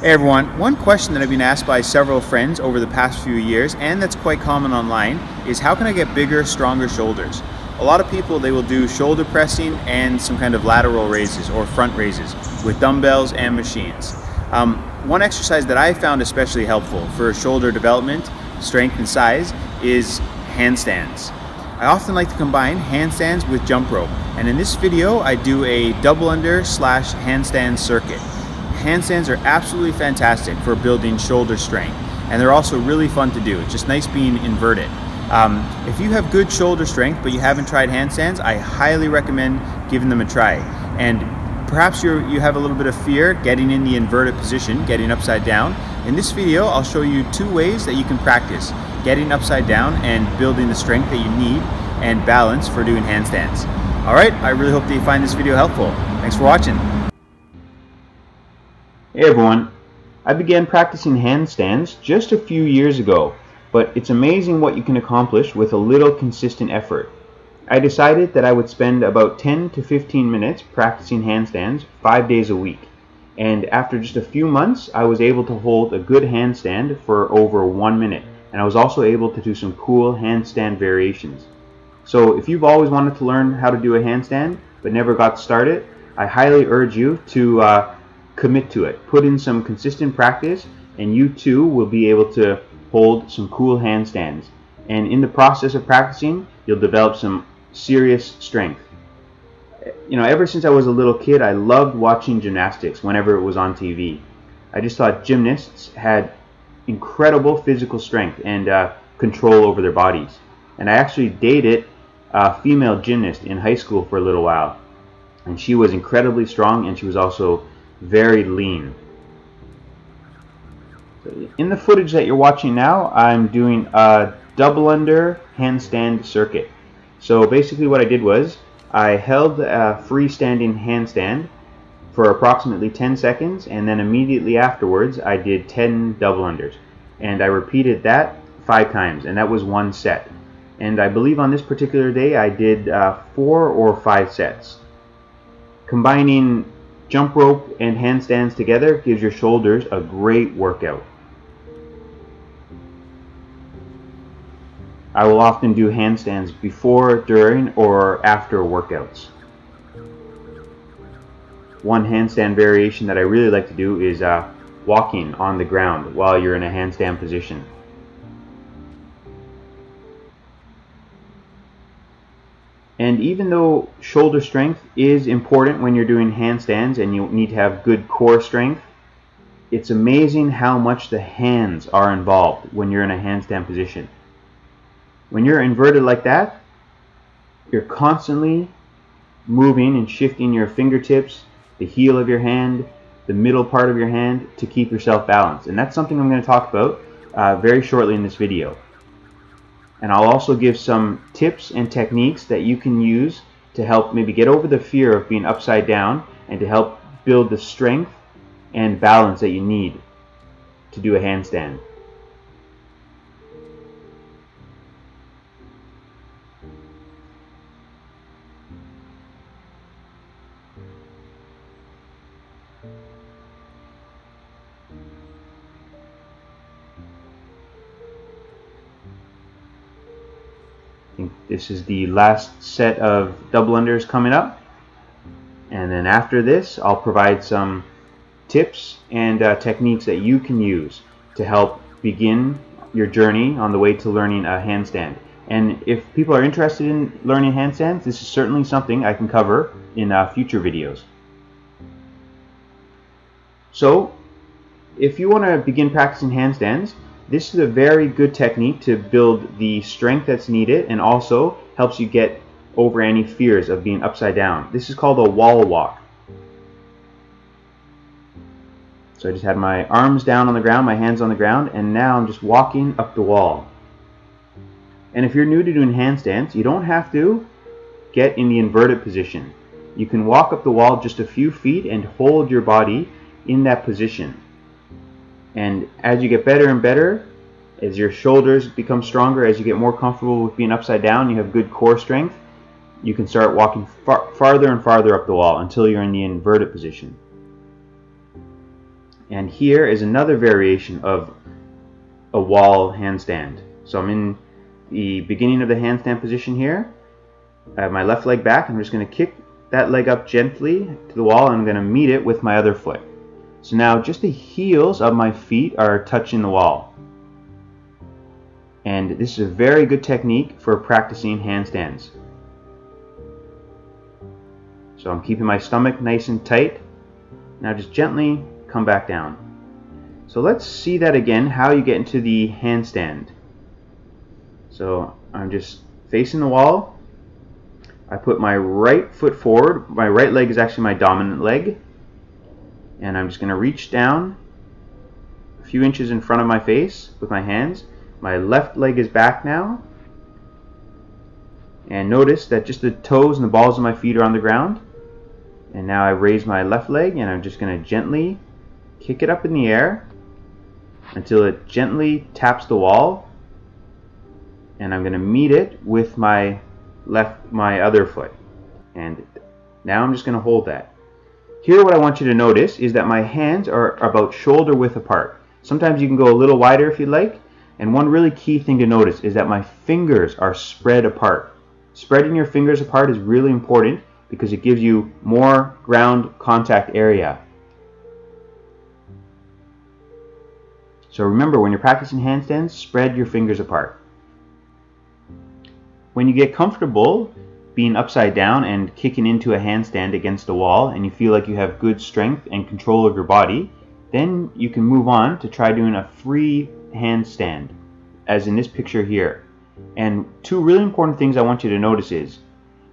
Hey everyone, one question that I've been asked by several friends over the past few years, and that's quite common online, is how can I get bigger, stronger shoulders? A lot of people, they will do shoulder pressing and some kind of lateral raises or front raises with dumbbells and machines. One exercise that I found especially helpful for shoulder development, strength and size is handstands. I often like to combine handstands with jump rope, and in this video I do a double under / handstand circuit. Handstands are absolutely fantastic for building shoulder strength, and they're also really fun to do. It's just nice being inverted. If you have good shoulder strength but you haven't tried handstands, I highly recommend giving them a try. And perhaps you have a little bit of fear getting in the inverted position, getting upside down. In this video, I'll show you 2 ways that you can practice getting upside down and building the strength that you need and balance for doing handstands. Alright, I really hope that you find this video helpful. Thanks for watching. Hey everyone, I began practicing handstands just a few years ago, but it's amazing what you can accomplish with a little consistent effort. I decided that I would spend about 10 to 15 minutes practicing handstands 5 days a week, and after just a few months I was able to hold a good handstand for over 1 minute, and I was also able to do some cool handstand variations. So if you've always wanted to learn how to do a handstand but never got started, I highly urge you to commit to it. Put in some consistent practice and you too will be able to hold some cool handstands. And in the process of practicing, you'll develop some serious strength. You know, ever since I was a little kid, I loved watching gymnastics whenever it was on TV. I just thought gymnasts had incredible physical strength and control over their bodies. And I actually dated a female gymnast in high school for a little while. And she was incredibly strong, and she was also very lean. So in the footage that you're watching now, I'm doing a double under handstand circuit. So basically what I did was I held a freestanding handstand for approximately 10 seconds, and then immediately afterwards I did 10 double unders, and I repeated that 5 times, and that was 1 set. And I believe on this particular day I did 4 or 5 sets. Combining jump rope and handstands together gives your shoulders a great workout. I will often do handstands before, during, or after workouts. One handstand variation that I really like to do is walking on the ground while you're in a handstand position. And even though shoulder strength is important when you're doing handstands and you need to have good core strength, it's amazing how much the hands are involved when you're in a handstand position. When you're inverted like that, you're constantly moving and shifting your fingertips, the heel of your hand, the middle part of your hand to keep yourself balanced. And that's something I'm going to talk about very shortly in this video. And I'll also give some tips and techniques that you can use to help maybe get over the fear of being upside down and to help build the strength and balance that you need to do a handstand. This is the last set of double unders coming up, and then after this I'll provide some tips and techniques that you can use to help begin your journey on the way to learning a handstand. And if people are interested in learning handstands, this is certainly something I can cover in future videos. So if you want to begin practicing handstands, this is a very good technique to build the strength that's needed and also helps you get over any fears of being upside down. This is called a wall walk. So I just had my arms down on the ground, my hands on the ground, and now I'm just walking up the wall. And if you're new to doing handstands, you don't have to get in the inverted position. You can walk up the wall just a few feet and hold your body in that position. And as you get better and better, as your shoulders become stronger, as you get more comfortable with being upside down, you have good core strength, you can start walking farther and farther up the wall until you're in the inverted position. And here is another variation of a wall handstand. So I'm in the beginning of the handstand position here. I have my left leg back. I'm just going to kick that leg up gently to the wall, and I'm going to meet it with my other foot. So now just the heels of my feet are touching the wall. And this is a very good technique for practicing handstands. So I'm keeping my stomach nice and tight. Now just gently come back down. So let's see that again, how you get into the handstand. So I'm just facing the wall. I put my right foot forward. My right leg is actually my dominant leg. And I'm just going to reach down a few inches in front of my face with my hands. My left leg is back now. And notice that just the toes and the balls of my feet are on the ground. And now I raise my left leg, and I'm just going to gently kick it up in the air until it gently taps the wall. And I'm going to meet it with my other foot. And now I'm just going to hold that. Here what I want you to notice is that my hands are about shoulder width apart. Sometimes you can go a little wider if you'd like. And one really key thing to notice is that my fingers are spread apart. Spreading your fingers apart is really important because it gives you more ground contact area. So remember, when you're practicing handstands, spread your fingers apart. When you get comfortable being upside down and kicking into a handstand against a wall, and you feel like you have good strength and control of your body, then you can move on to try doing a free handstand, as in this picture here. And two really important things I want you to notice is,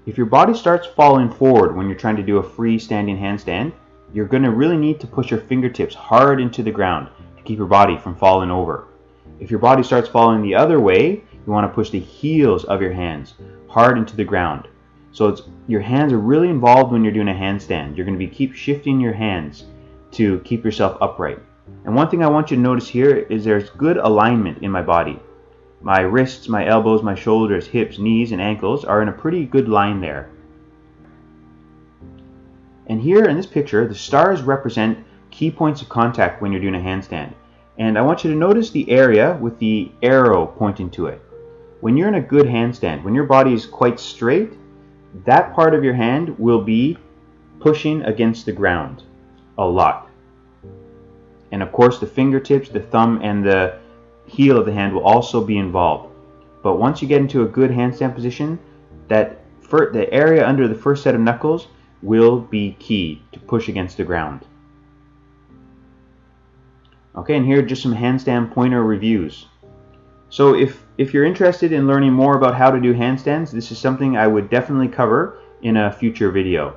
if your body starts falling forward when you're trying to do a free standing handstand, you're going to really need to push your fingertips hard into the ground to keep your body from falling over. If your body starts falling the other way, you want to push the heels of your hands hard into the ground. So your hands are really involved when you're doing a handstand. You're going to keep shifting your hands to keep yourself upright. And one thing I want you to notice here is there's good alignment in my body. My wrists, my elbows, my shoulders, hips, knees, and ankles are in a pretty good line there. And here in this picture, the stars represent key points of contact when you're doing a handstand. And I want you to notice the area with the arrow pointing to it. When you're in a good handstand, when your body is quite straight, that part of your hand will be pushing against the ground a lot. And of course, the fingertips, the thumb, and the heel of the hand will also be involved. But once you get into a good handstand position, the area under the first set of knuckles will be key to push against the ground. Okay, and here are just some handstand pointer reviews. So if you're interested in learning more about how to do handstands, this is something I would definitely cover in a future video.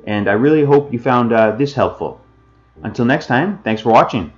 And I really hope you found this helpful. Until next time, thanks for watching.